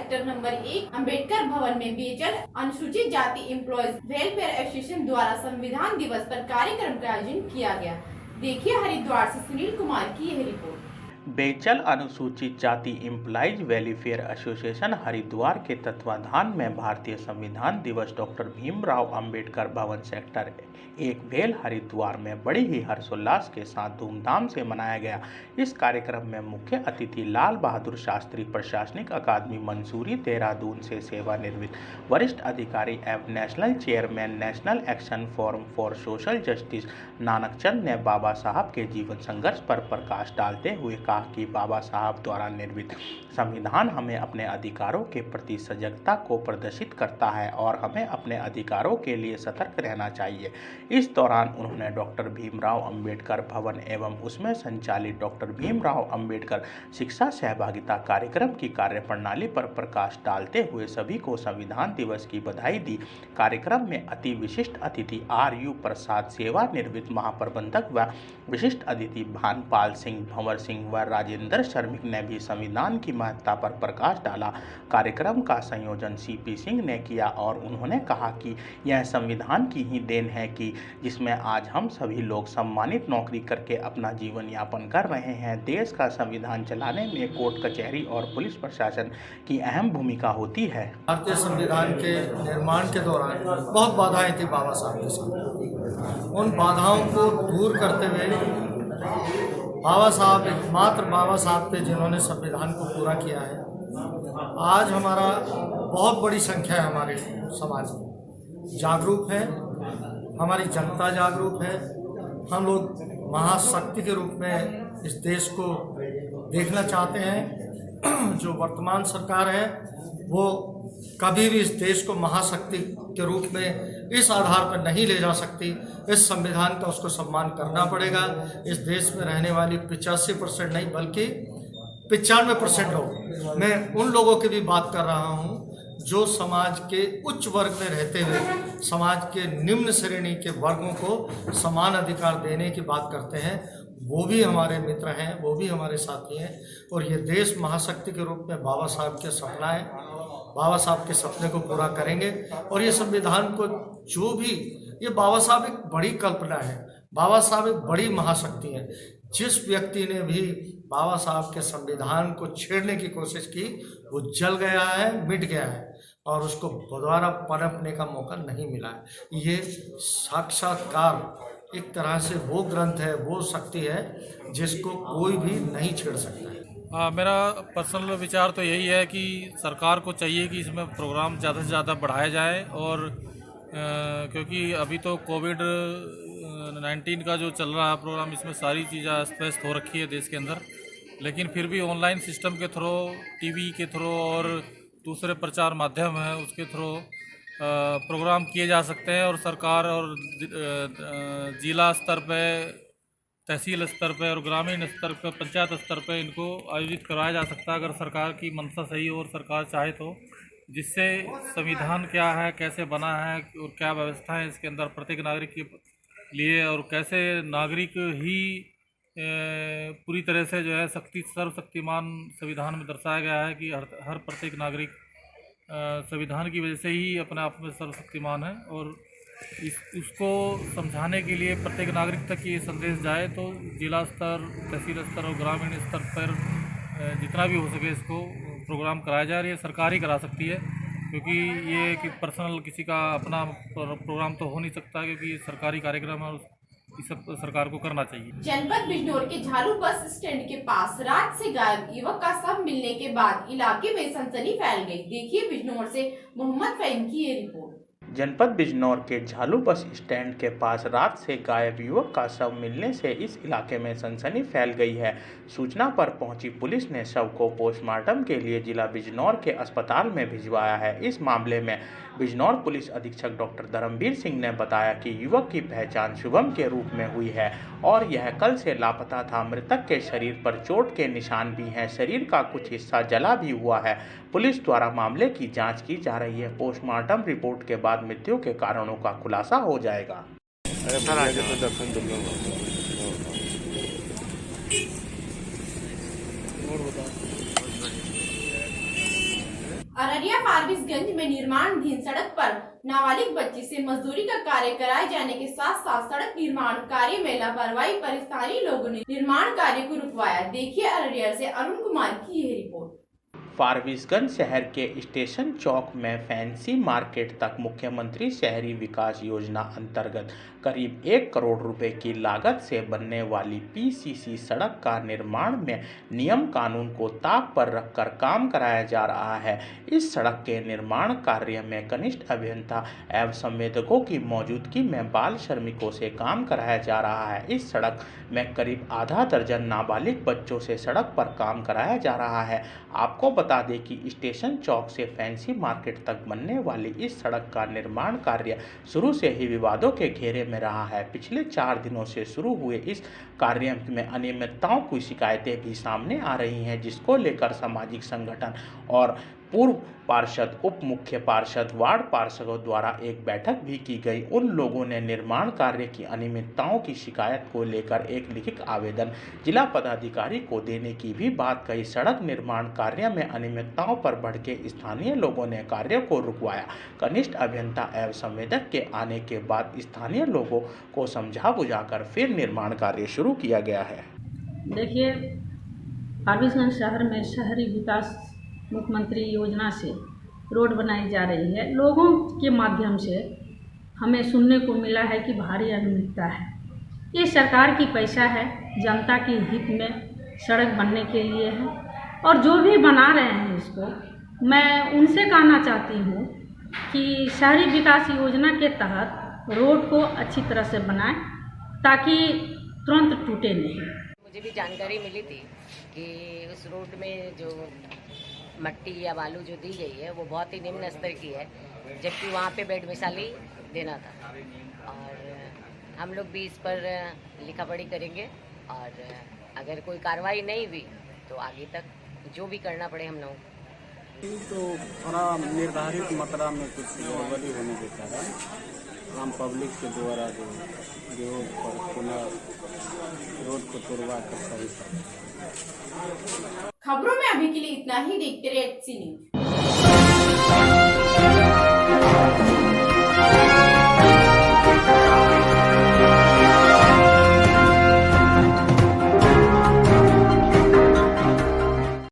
Sector number 1 Ambedkar भवन में बीएचएल अनुसूचित जाति एम्प्लॉयज वेलफेयर एसोसिएशन द्वारा संविधान दिवस पर कार्यक्रम का आयोजन किया गया। देखिए हरिद्वार से सुनील कुमार की यह रिपोर्ट। बेचल अनुसूचित जाति एम्प्लॉयज वेलफेयर एसोसिएशन हरिद्वार के तत्वाधान में भारतीय संविधान दिवस डॉक्टर भीमराव अंबेडकर भवन सेक्टर 1 भेल हरिद्वार में बड़ी ही हर्षोल्लास के साथ धूमधाम से मनाया गया। इस कार्यक्रम में मुख्य अतिथि लाल बहादुर शास्त्री प्रशासनिक अकादमी मंसूरी देहरादून से सेवानिवृत्त वरिष्ठ अधिकारी एवं national chairman national action forum for social justice Nanak Chand ने बाबा साहब के जीवन संघर्ष पर प्रकाश डालते हुए कहा कि बाबा साहब द्वारा निर्मित संविधान हमें अपने अधिकारों के प्रति सजगता को प्रदर्शित करता है और हमें अपने अधिकारों के लिए सतर्क रहना चाहिए। इस दौरान उन्होंने डॉक्टर भीमराव अंबेडकर भवन एवं उसमें संचालित डॉक्टर भीमराव अंबेडकर शिक्षा सहभागिता कार्यक्रम की कार्यप्रणाली पर प्रकाश डालते हुए सभी को संविधान दिवस की बधाई दी। कार्यक्रम में अति विशिष्ट अतिथि RU प्रसाद सेवानिवृत्त महाप्रबंधक व विशिष्ट अतिथि भानपाल सिंह, भंवर सिंह व राजेंद्र शर्मिक ने भी संविधान की महत्ता पर प्रकाश डाला। कार्यक्रम का संयोजन CP सिंह ने किया और उन्होंने कहा कि यह संविधान की ही देन है कि जिसमें आज हम सभी लोग सम्मानित नौकरी करके अपना जीवन यापन कर रहे हैं। देश का संविधान चलाने में कोर्ट कचहरी और पुलिस प्रशासन की अहम भूमिका होती है। भारतीय संविधान के निर्माण के दौरान बहुत बाधाएं थी बाबा साहब के साथ। उन बाधाओं को दूर करते हुए बाबा साहब, एकमात्र बाबा साहब थे जिन्होंने संविधान को पूरा किया है। आज हमारा बहुत बड़ी संख्या है, हमारे समाज में जागरूक है, हमारी जनता जागरूक है। हम लोग महाशक्ति के रूप में इस देश को देखना चाहते हैं। जो वर्तमान सरकार है वो कभी भी इस देश को महाशक्ति के रूप में इस आधार पर नहीं ले जा सकती। इस संविधान का उसको सम्मान करना पड़ेगा। इस देश में रहने वाली 85% नहीं बल्कि 95% लोग, मैं उन लोगों की भी बात कर रहा हूँ जो समाज के उच्च वर्ग में रहते हुए समाज के निम्न श्रेणी के वर्गों को समान अधिकार देने की बात करते हैं, वो भी हमारे मित्र हैं, वो भी हमारे साथी हैं। और ये देश महाशक्ति के रूप में बाबा साहब के सपना है, बाबा साहब के सपने को पूरा करेंगे। और ये संविधान को जो भी, ये बाबा साहब एक बड़ी कल्पना है, बाबा साहब एक बड़ी महाशक्ति है। जिस व्यक्ति ने भी बाबा साहब के संविधान को छेड़ने की कोशिश की वो जल गया है, मिट गया है और उसको दोबारा पनपने का मौका नहीं मिला है। ये साक्षात्कार एक तरह से वो ग्रंथ है, वो शक्ति है जिसको कोई भी नहीं छेड़ सकता है। मेरा पर्सनल विचार तो यही है कि सरकार को चाहिए कि इसमें प्रोग्राम ज़्यादा से ज़्यादा बढ़ाया जाए। और क्योंकि अभी तो कोविड-19 का जो चल रहा है प्रोग्राम, इसमें सारी चीज़ें अस्त व्यस्त हो रखी है देश के अंदर, लेकिन फिर भी ऑनलाइन सिस्टम के थ्रू, TV के थ्रू और दूसरे प्रचार माध्यम है उसके थ्रू प्रोग्राम किए जा सकते हैं। और सरकार और जिला स्तर पे, तहसील स्तर पे और ग्रामीण स्तर पे, पंचायत स्तर पे इनको आयोजित कराया जा सकता है अगर सरकार की मंशा सही हो और सरकार चाहे तो, जिससे संविधान क्या है, कैसे बना है और क्या व्यवस्था है इसके अंदर प्रत्येक नागरिक के लिए, और कैसे नागरिक ही पूरी तरह से जो है सर्वशक्तिमान संविधान में दर्शाया गया है कि हर प्रत्येक नागरिक संविधान की वजह से ही अपने आप में सर्वशक्तिमान है। और उसको समझाने के लिए प्रत्येक नागरिक तक ये संदेश जाए तो जिला स्तर, तहसील स्तर और ग्रामीण स्तर पर जितना भी हो सके इसको प्रोग्राम कराया जाए। ये सरकार ही करा सकती है, क्योंकि ये कि पर्सनल किसी का अपना प्रोग्राम तो हो नहीं सकता, क्योंकि ये सरकारी कार्यक्रम है, ये सब सरकार को करना चाहिए। जनपद बिजनौर के झालू बस स्टैंड के पास रात से गायब युवक का शव मिलने के बाद इलाके में सनसनी फैल गई। देखिए बिजनौर से मोहम्मद फहीम की ये रिपोर्ट। जनपद बिजनौर के झालू बस स्टैंड के पास रात से गायब युवक का शव मिलने से इस इलाके में सनसनी फैल गई है। सूचना पर पहुंची पुलिस ने शव को पोस्टमार्टम के लिए जिला बिजनौर के अस्पताल में भिजवाया है। इस मामले में बिजनौर पुलिस अधीक्षक डॉक्टर धर्मवीर सिंह ने बताया कि युवक की पहचान शुभम के रूप में हुई है और यह कल से लापता था। मृतक के शरीर पर चोट के निशान भी हैं, शरीर का कुछ हिस्सा जला भी हुआ है। पुलिस द्वारा मामले की जांच की जा रही है। पोस्टमार्टम रिपोर्ट के बाद मृत्यु के कारणों का खुलासा हो जाएगा। फारबिसगंज में निर्माणाधीन सड़क पर नाबालिग बच्ची से मजदूरी का कार्य कराए जाने के साथ साथ सड़क निर्माण कार्य में लापरवाही पर स्थानीय लोगों ने निर्माण कार्य को रुकवाया। देखिए अररिया से अरुण कुमार की यह रिपोर्ट। फारबिसगंज शहर के स्टेशन चौक में फैंसी मार्केट तक मुख्यमंत्री शहरी विकास योजना अंतर्गत करीब 1 करोड़ रुपए की लागत से बनने वाली पीसीसी सड़क का निर्माण में नियम कानून को ताक पर रखकर काम कराया जा रहा है। इस सड़क के निर्माण कार्य में कनिष्ठ अभियंता एवं संवेदकों की मौजूदगी में बाल श्रमिकों से काम कराया जा रहा है। इस सड़क में करीब आधा दर्जन नाबालिग बच्चों से सड़क पर काम कराया जा रहा है। आपको बता दें कि स्टेशन चौक से फैंसी मार्केट तक बनने वाली इस सड़क का निर्माण कार्य शुरू से ही विवादों के घेरे में रहा है। पिछले 4 दिनों से शुरू हुए इस कार्य में अनियमितताओं की शिकायतें भी सामने आ रही हैं, जिसको लेकर सामाजिक संगठन और पूर्व पार्षद, उप मुख्य पार्षद, वार्ड पार्षदों द्वारा एक बैठक भी की गई। उन लोगों ने निर्माण कार्य की अनियमितताओं की शिकायत को लेकर एक लिखित आवेदन जिला पदाधिकारी को देने की भी बात कही। सड़क निर्माण कार्य में अनियमितताओं पर भड़के स्थानीय लोगों ने कार्य को रुकवाया। कनिष्ठ अभियंता एवं संवेदक के आने के बाद स्थानीय लोगों को समझा बुझाकर फिर निर्माण कार्य शुरू किया गया है। देखिए, फारबिसगंज शहर में शहरी विकास मुख्यमंत्री योजना से रोड बनाई जा रही है। लोगों के माध्यम से हमें सुनने को मिला है कि भारी अनियमितता है। ये सरकार की पैसा है, जनता के हित में सड़क बनने के लिए है, और जो भी बना रहे हैं इसको, मैं उनसे कहना चाहती हूँ कि शहरी विकास योजना के तहत रोड को अच्छी तरह से बनाएं ताकि तुरंत टूटे नहीं। मुझे भी जानकारी मिली थी कि उस रोड में जो मट्टी या बालू जो दी गई है वो बहुत ही निम्न स्तर की है, जबकि वहाँ पे बेड मिसाली देना था। और हम लोग भी इस पर लिखा पढ़ी करेंगे, और अगर कोई कार्रवाई नहीं हुई तो आगे तक जो भी करना पड़े हम लोग। तो थोड़ा निर्धारित मात्रा में कुछ गड़बड़ी होने के कारण आम पब्लिक के द्वारा जो रोड पर पुनः रोड को तोड़वा कर सही। खबरों में अभी के लिए इतना ही। देखते रहिए HC न्यूज़।